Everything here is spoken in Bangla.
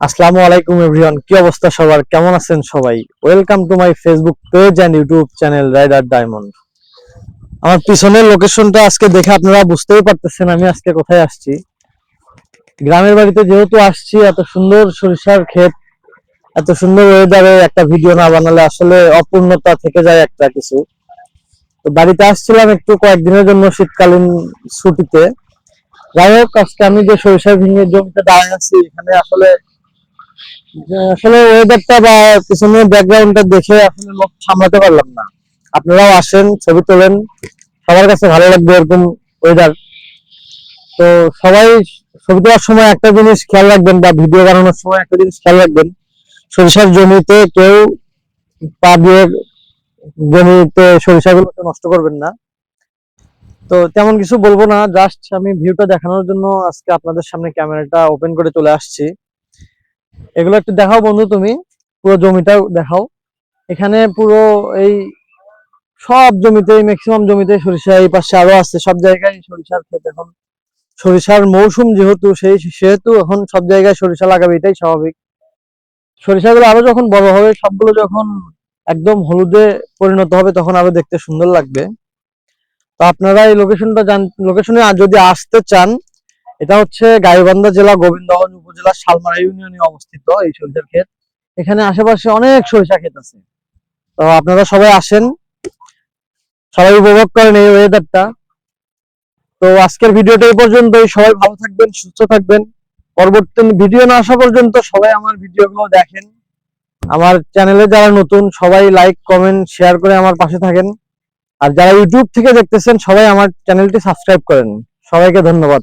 আসসালামু আলাইকুম এভরিওয়ান, কি অবস্থা সবার? কেমন আছেন সবাই? Welcome to my Facebook page and YouTube channel Rider Diamond. আমার পিছনের লোকেশনটা আজকে দেখে আপনারা বুঝতেই পারতেছেন আমি আজকে কোথায় আসছি। গ্রামের বাড়িতে যেহেতু আসছি, এত সুন্দর সরিষার ক্ষেত, এত সুন্দর ওয়েদারে একটা ভিডিও না বানালে আসলে অপূর্ণতা থেকে যায় একটা কিছু। তো বাড়িতে আসছিলাম একটু কয়েকদিনের জন্য শীতকালীন ছুটিতে। যাই হোক, আজকে আমি যে সরিষা ভেঙে জমিতে দাঁড়িয়ে আছি, এখানে আসলে আসলে ওয়েদারটা বা পিছনের ব্যাকগ্রাউন্ডটা দেখে আসলে লোক সামলাতে পারলাম না। আপনারাও আসেন, ছবি তোলেন, সবার কাছে ভালো লাগবে এরকম ওয়েদার। তো সবাই ছবি তোলার সময় একটা জিনিস খেয়াল রাখবেন, বা ভিডিও বানানোর সময় একটা জিনিস খেয়াল রাখবেন, সরিষার জমিতে কেউ পা দিয়ে জমিতে সরিষাগুলোকে নষ্ট করবেন না। তো তেমন কিছু বলবো না, জাস্ট আমি ভিউটা দেখানোর জন্য আজকে আপনাদের সামনে ক্যামেরাটা ওপেন করে চলে আসছি। এগুলো একটু দেখাও বন্ধু, তুমি পুরো জমিটা দেখাও। এখানে পুরো এই সব জমিতে, ম্যাক্সিমাম জমিতে সরিষা, এই পাশে আরো আছে, সব জায়গায় সরিষার ক্ষেত। এখন সরিষার মৌসুম যেহেতু, সেহেতু এখন সব জায়গায় সরিষা লাগাবে, এটাই স্বাভাবিক। সরিষাগুলো আরো যখন বড় হবে, সবগুলো যখন একদম হলুদে পরিণত হবে, তখন আরো দেখতে সুন্দর লাগবে। তো আপনারা এই লোকেশনে যদি আসতে চান, এটা হচ্ছে গাইবান্ধা জেলা গোবিন্দগঞ্জ উপজেলা শালমারা ইউনিয়নে অবস্থিত এই সরিষার ক্ষেত। এখানে আশেপাশে অনেক সরিষা ক্ষেত আছে। তো আপনারা সবাই আসেন, সবাই উপভোগ করেন এই ওয়েদারটা। তো আজকের ভিডিওটা এই পর্যন্তই। সবাই ভালো থাকবেন, সুস্থ থাকবেন। পরবর্তী ভিডিও না আসা পর্যন্ত সবাই আমার ভিডিওগুলো দেখেন। আমার চ্যানেলে যারা নতুন, সবাই লাইক কমেন্ট শেয়ার করে আমার পাশে থাকেন। আর যারা ইউটিউব থেকে দেখতেছেন, সবাই আমার চ্যানেলটি সাবস্ক্রাইব করেন। সবাইকে ধন্যবাদ।